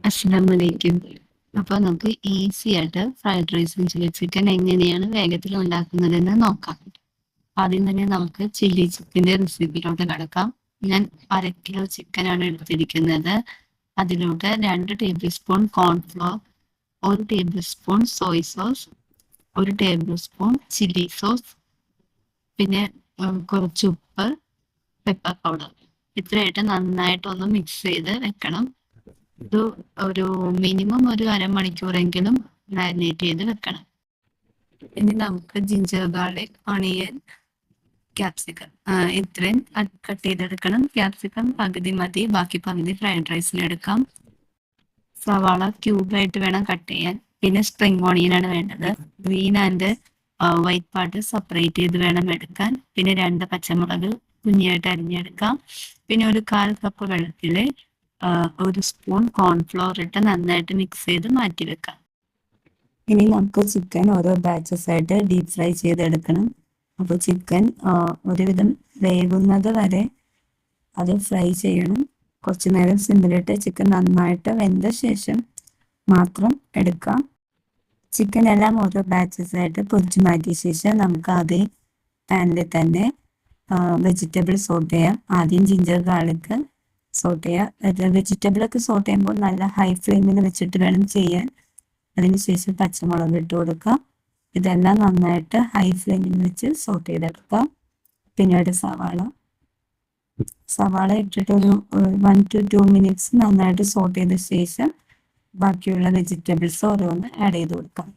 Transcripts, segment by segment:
അസ്സലാമലൈക്കും. അപ്പോൾ നമുക്ക് ഈസി ആയിട്ട് ഫ്രൈഡ് റൈസും ചില്ലി ചിക്കൻ എങ്ങനെയാണ് വേഗത്തിൽ ഉണ്ടാക്കുന്നതെന്ന് നോക്കാം. ആദ്യം തന്നെ നമുക്ക് ചില്ലി ചിക്കൻ്റെ റെസിപ്പിയിലോട്ട് കിടക്കാം. ഞാൻ 1/2 കിലോ ചിക്കനാണ് എടുത്തിരിക്കുന്നത്. അതിലോട്ട് 2 table spoon cornflour, 1 table spoon Soy sauce, 1 table spoon chilli sauce, പിന്നെ കുറച്ച് ഉപ്പ്, പെപ്പർ പൗഡർ. ഇത്രയായിട്ട് നന്നായിട്ടൊന്ന് മിക്സ് ചെയ്ത് വെക്കണം. ഇത് ഒരു മിനിമം ഒരു അരമണിക്കൂറെങ്കിലും മാരിനേറ്റ് ചെയ്ത് വെക്കണം. ഇനി നമുക്ക് ജിഞ്ചർ ഗാർലിക്, ഒണിയൻ, ക്യാപ്സിക്കം ഇത്രയും കട്ട് ചെയ്തെടുക്കണം. ക്യാപ്സിക്കം പകുതി മതി, ബാക്കി പകുതി ഫ്രൈഡ് റൈസിന് എടുക്കാം. സവാള ക്യൂബായിട്ട് വേണം കട്ട് ചെയ്യാൻ. പിന്നെ സ്പ്രിംഗ് ഓണിയനാണ് വേണ്ടത്. Green and white part separate ചെയ്ത് വേണം എടുക്കാൻ. പിന്നെ 2 പച്ചമുളക് കുഞ്ഞായിട്ട് അരിഞ്ഞെടുക്കാം. പിന്നെ ഒരു 1/4 കപ്പ് വെള്ളത്തിൽ 1 സ്പൂൺ കോൺഫ്ലോർ ഇട്ട് നന്നായിട്ട് മിക്സ് ചെയ്ത് മാറ്റി വെക്കാം. ഇനി നമുക്ക് ചിക്കൻ ഓരോ ബാച്ചസ് ആയിട്ട് ഡീപ് ഫ്രൈ ചെയ്തെടുക്കണം. അപ്പോൾ ചിക്കൻ ഒരുവിധം വേകുന്നത് വരെ അത് ഫ്രൈ ചെയ്യണം. കുറച്ച് നേരം സിമ്മിലിട്ട് ചിക്കൻ നന്നായിട്ട് വെന്ത ശേഷം മാത്രം എടുക്കാം. ചിക്കൻ എല്ലാം ഓരോ ബാച്ചസ് ആയിട്ട് പൊരിച്ച് മാറ്റിയ ശേഷം നമുക്ക് അതേ പാനിൽ തന്നെ വെജിറ്റബിൾ സോട്ട് ചെയ്യാം. ആദ്യം ജിഞ്ചർ ഗാർലിക് സോട്ട് ചെയ്യുക. വെജിറ്റബിളൊക്കെ സോട്ട് ചെയ്യുമ്പോൾ നല്ല ഹൈ ഫ്ലെയിമിൽ വെച്ചിട്ട് വേണം ചെയ്യാൻ. അതിനുശേഷം പച്ചമുളക് ഇട്ട് കൊടുക്കുക. ഇതെല്ലാം നന്നായിട്ട് ഹൈ ഫ്ലെയിമിൽ വെച്ച് സോട്ട് ചെയ്തെടുക്കുക. പിന്നീട് സവാള ഇട്ടിട്ട് ഒരു 1 to 2 മിനിറ്റ്സ് നന്നായിട്ട് സോട്ട് ചെയ്ത ശേഷം ബാക്കിയുള്ള വെജിറ്റബിൾസ് ഓരോന്ന് ആഡ് ചെയ്ത് കൊടുക്കാം.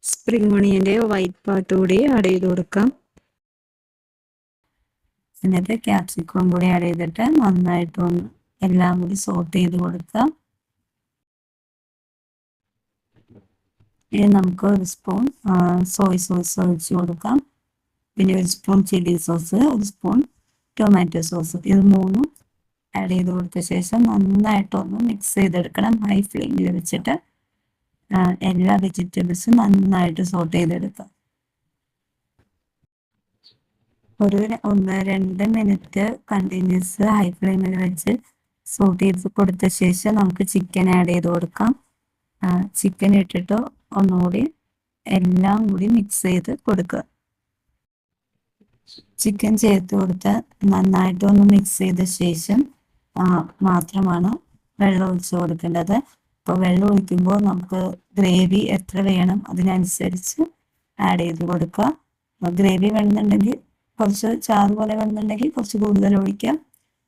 സ്പ്രിംഗ് ഓണിയൻ്റെ വൈറ്റ് പാർട്ട് കൂടി ആഡ് ചെയ്ത് കൊടുക്കാം. എന്നിട്ട് ക്യാപ്സിക്കം കൂടി ആഡ് ചെയ്തിട്ട് നന്നായിട്ടൊന്ന് എല്ലാം കൂടി സോട്ട് ചെയ്ത് കൊടുക്കാം. ഇനി നമുക്ക് 1 സ്പൂൺ സോയ് സോസ് ഒഴിച്ച് കൊടുക്കാം. പിന്നെ 1 spoon chilli sauce, 1 spoon tomato sauce, ഇത് 3ഉം ആഡ് ചെയ്ത് കൊടുത്ത ശേഷം നന്നായിട്ടൊന്ന് മിക്സ് ചെയ്തെടുക്കണം. ഹൈ ഫ്ലെയിമിൽ വെച്ചിട്ട് എല്ലാ വെജിറ്റബിൾസും നന്നായിട്ട് സോട്ട് ചെയ്തെടുക്കാം. ഒരു 1-2 മിനിറ്റ് കണ്ടിന്യൂസ് ഹൈ ഫ്ലെയിമിൽ വെച്ച് സോട്ട് ചെയ്ത് കൊടുത്ത ശേഷം നമുക്ക് ചിക്കൻ ആഡ് ചെയ്ത് കൊടുക്കാം. ചിക്കൻ ഇട്ടിട്ട് ഒന്നുകൂടി എല്ലാം കൂടി മിക്സ് ചെയ്ത് കൊടുക്കുക. ചിക്കൻ ചേർത്ത് കൊടുത്ത് നന്നായിട്ടൊന്ന് മിക്സ് ചെയ്ത ശേഷം മാത്രമാണ് വെള്ളം ഒഴിച്ച് കൊടുക്കേണ്ടത്. അപ്പോൾ വെള്ളം ഒഴിക്കുമ്പോൾ നമുക്ക് ഗ്രേവി എത്ര വേണം അതിനനുസരിച്ച് ആഡ് ചെയ്ത് കൊടുക്കുക. ഗ്രേവി വേണമെന്നുണ്ടെങ്കിൽ കുറച്ച് ചാറ് പോലെ വേണമെന്നുണ്ടെങ്കിൽ കുറച്ച് കൂടുതൽ ഒഴിക്കാം.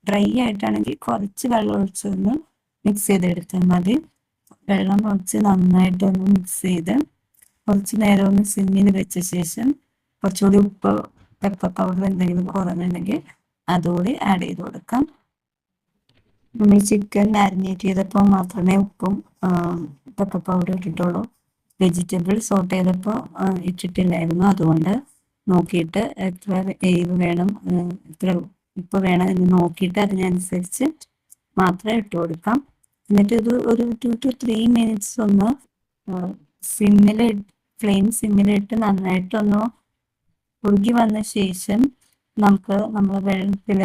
ഡ്രൈ ആയിട്ടാണെങ്കിൽ കുറച്ച് വെള്ളം ഒഴിച്ചൊന്ന് മിക്സ് ചെയ്തെടുത്താൽ മതി. വെള്ളം ഒഴിച്ച് നന്നായിട്ടൊന്ന് മിക്സ് ചെയ്ത് കുറച്ച് നേരം ഒന്ന് സിമ്മിൽ വെച്ച ശേഷം കുറച്ചുകൂടി ഉപ്പ്, പെപ്പർ പൗഡർ എന്തെങ്കിലും കുറവുണ്ടെങ്കിൽ അതുകൂടി ആഡ് ചെയ്ത് കൊടുക്കാം. നമ്മൾ ചിക്കൻ മാരിനേറ്റ് ചെയ്തപ്പോൾ മാത്രമേ ഉപ്പും പെപ്പർ പൗഡർ ഇട്ടിട്ടുള്ളൂ. വെജിറ്റബിൾ സോട്ട് ചെയ്തപ്പോൾ ഇട്ടിട്ടില്ലായിരുന്നു. അതുകൊണ്ട് നോക്കിയിട്ട് എത്ര എരിവ് വേണം, എത്ര ഉപ്പ് വേണം എന്ന് നോക്കിയിട്ട് അതിനനുസരിച്ച് മാത്രമേ ഇട്ട് കൊടുക്കാം. എന്നിട്ട് ഇത് ഒരു 2 to 3 മിനിറ്റ്സ് ഒന്ന് ഫ്ലെയിം സിമ്മിലിട്ട് നന്നായിട്ടൊന്ന് ഉരുകി വന്ന ശേഷം നമുക്ക് നമ്മൾ വെള്ളത്തിൽ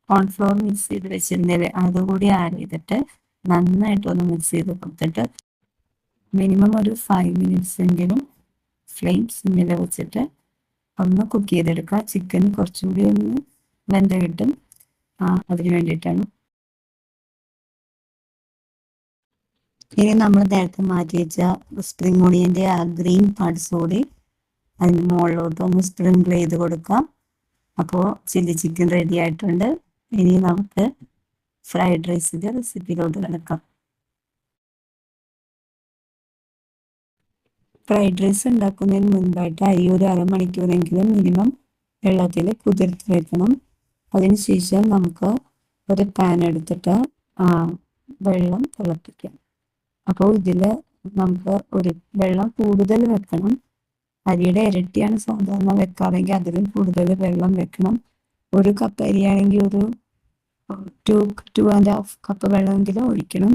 കോൺഫ്ലോർ മിക്സ് ചെയ്ത് വെച്ചിരുന്നില്ലേ അതുകൂടി ആഡ് ചെയ്തിട്ട് നന്നായിട്ടൊന്ന് മിക്സ് ചെയ്ത് കൊടുത്തിട്ട് മിനിമം ഒരു 5 മിനിറ്റ്സ് എങ്കിലും ഫ്ലെയിം സിമ്മിൽ വെച്ചിട്ട് ഒന്ന് കുക്ക് ചെയ്തെടുക്കുക. ചിക്കൻ കുറച്ചുകൂടി ഒന്ന് വെന്ത് കിട്ടും, അതിന് വേണ്ടിയിട്ടാണ്. ഇനി നമ്മൾ നേരത്തെ മാറ്റി വെച്ച സ്പ്രിംഗ് ഓണിയൻ്റെ ആ ഗ്രീൻ പാർട്സ് കൂടി അതിന് മുകളിലോട്ട് ഒന്ന് സ്പ്രിങ്കിൾ ചെയ്ത് കൊടുക്കാം. അപ്പോൾ ചില്ലി ചിക്കൻ റെഡി ആയിട്ടുണ്ട്. ഇനി നമുക്ക് ഫ്രൈഡ് റൈസിൻ്റെ റെസിപ്പിയിലോട്ട് കിടക്കാം. ഫ്രൈഡ് റൈസ് ഉണ്ടാക്കുന്നതിന് മുൻപായിട്ട് അരി ഒരു അരമണിക്കൂറെങ്കിലും മിനിമം വെള്ളത്തിൽ കുതിർത്ത് വെക്കണം. അതിനുശേഷം നമുക്ക് ഒരു പാൻ എടുത്തിട്ട് വെള്ളം തിളപ്പിക്കാം. അപ്പോൾ ഇതിൽ നമുക്ക് ഒരു വെള്ളം കൂടുതൽ വെക്കണം. അരിയുടെ ഇരട്ടിയാണ് സാധാരണ വെക്കാറെങ്കിൽ അതിലും കൂടുതൽ വെള്ളം വെക്കണം. 1 കപ്പ് അരിയാണെങ്കിൽ ഒരു 2.5 കപ്പ് വെള്ളമെങ്കിലും ഒഴിക്കണം.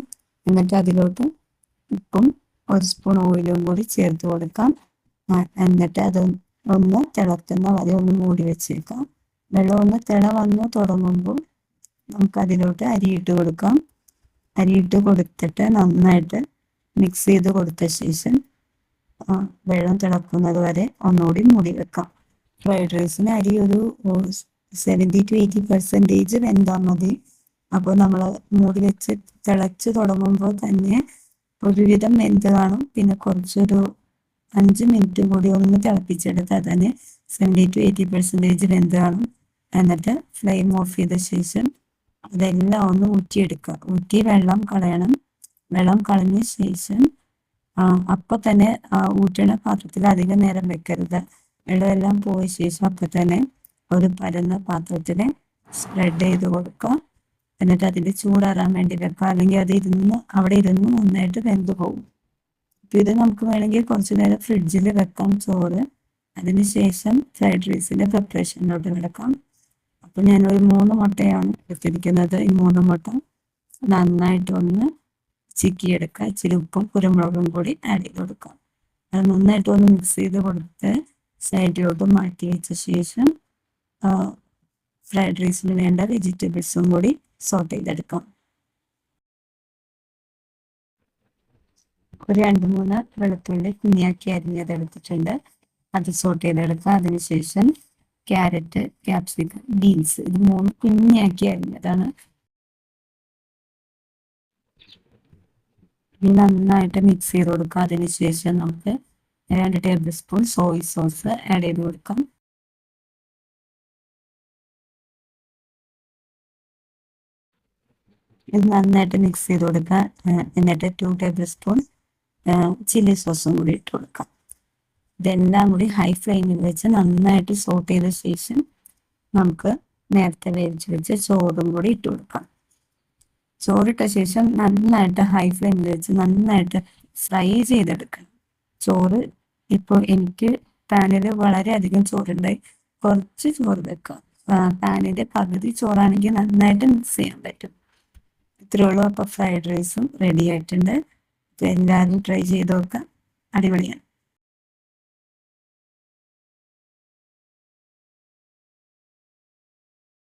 എന്നിട്ട് അതിലോട്ട് ഉപ്പും 1 സ്പൂൺ ഓയിലും കൂടി ചേർത്ത് കൊടുക്കാം. എന്നിട്ട് അത് ഒന്ന് തിളക്കുന്ന വരെ ഒന്ന് മൂടി വെച്ചേക്കാം. വെള്ളം ഒന്ന് തിള വന്ന് തുടങ്ങുമ്പോൾ നമുക്ക് അതിലോട്ട് അരി ഇട്ട് കൊടുക്കാം. അരിയിട്ട് കൊടുത്തിട്ട് നന്നായിട്ട് മിക്സ് ചെയ്ത് കൊടുത്ത ശേഷം വെള്ളം തിളക്കുന്നത് വരെ ഒന്നുകൂടി മൂടി വെക്കാം. ഫ്രൈഡ് റൈസിന് അരി ഒരു 70-80% വെന്താൽ മതി. അപ്പോൾ നമ്മൾ മൂടി വെച്ച് തിളച്ച് തുടങ്ങുമ്പോൾ തന്നെ ഒരുവിധം വെന്ത് കാണും. പിന്നെ കുറച്ചൊരു 5 മിനിറ്റ് കൂടി ഒന്ന് തിളപ്പിച്ചെടുത്താൽ തന്നെ 70-80% വെന്ത് കാണും. എന്നിട്ട് ഫ്ലെയിം ഓഫ് ചെയ്ത ശേഷം അതെല്ലാം ഒന്ന് ഊറ്റിയെടുക്കുക. ഊറ്റി വെള്ളം കളയണം. വെള്ളം കളഞ്ഞ ശേഷം അപ്പം തന്നെ ഊറ്റണ പാത്രത്തിൽ അധികം നേരം വെക്കരുത്. വെള്ളമെല്ലാം പോയ ശേഷം അപ്പം തന്നെ ഒരു പരന്ന പാത്രത്തിൽ സ്പ്രെഡ് ചെയ്ത് കൊടുക്കുക. എന്നിട്ട് അതിൻ്റെ ചൂടാറാൻ വേണ്ടി വെക്കുക. അല്ലെങ്കിൽ അത് അവിടെ ഇരുന്ന് നന്നായിട്ട് വെന്ത് പോകും. അപ്പം ഇത് നമുക്ക് വേണമെങ്കിൽ കുറച്ച് നേരം ഫ്രിഡ്ജിൽ വെക്കാം ചോറ്. അതിനുശേഷം ഫ്രൈഡ് റൈസിൻ്റെ പ്രിപ്പറേഷനിലോട്ട് കിടക്കാം. അപ്പം ഞാനൊരു 3 മുട്ടയാണ് എടുത്തിരിക്കുന്നത്. ഈ 3 മുട്ട നന്നായിട്ടൊന്ന് ചിക്കിയെടുക്കുക. ഇച്ചിരി ഉപ്പും കുരുമുളകും കൂടി ആഡ് ചെയ്ത് കൊടുക്കാം. അത് നന്നായിട്ടൊന്ന് മിക്സ് ചെയ്ത് കൊടുത്ത് സൈഡിലോട്ട് മാറ്റി വെച്ച ശേഷം ഫ്രൈഡ് റൈസിന് വേണ്ട വെജിറ്റബിൾസും കൂടി സോട്ട് ചെയ്തെടുക്കാം. ഒരു 2-3 വെളുത്തുള്ളി കുഞ്ഞാക്കി അരിഞ്ഞതെടുത്തിട്ടുണ്ട്. അത് സോട്ട് ചെയ്തെടുക്കുക. അതിനുശേഷം ക്യാരറ്റ്, ക്യാപ്സിക്കം, ബീൻസ് ഇത് 3 കുഞ്ഞാക്കി അരിഞ്ഞതാണ്. നന്നായിട്ട് മിക്സ് ചെയ്ത് കൊടുക്കുക. അതിനുശേഷം നമുക്ക് 2 table spoon Soy sauce add ചെയ്ത് കൊടുക്കാം. ഇത് നന്നായിട്ട് മിക്സ് ചെയ്ത് കൊടുക്കുക. എന്നിട്ട് 2 ടേബിൾ സ്പൂൺ ചില്ലി സോസും കൂടി ഇട്ട് കൊടുക്കാം. ഇതെല്ലാം കൂടി ഹൈ ഫ്ലെയിമിൽ വെച്ച് നന്നായിട്ട് സോട്ട് ചെയ്ത ശേഷം നമുക്ക് നേരത്തെ വേവിച്ച് വെച്ച് ചോറും കൂടി ഇട്ട് കൊടുക്കാം. ചോറിട്ട ശേഷം നന്നായിട്ട് ഹൈ ഫ്ലെയിമിൽ വെച്ച് നന്നായിട്ട് ഫ്രൈ ചെയ്തെടുക്കണം. ചോറ് ഇപ്പോൾ എനിക്ക് പാനിൽ വളരെയധികം ചോറുണ്ടായി. കുറച്ച് ചോറ് വെക്കാം. പാനിൻ്റെ പകുതി ചോറാണെങ്കിൽ നന്നായിട്ട് മിക്സ് ചെയ്യാൻ പറ്റും. ഇത്രയേ ഉള്ളൂ. അപ്പോൾ ഫ്രൈഡ് റൈസും റെഡി ആയിട്ടുണ്ട്. അപ്പോൾ എല്ലാവരും ട്രൈ ചെയ്ത് നോക്കാം. അടിപൊളിയാണ്.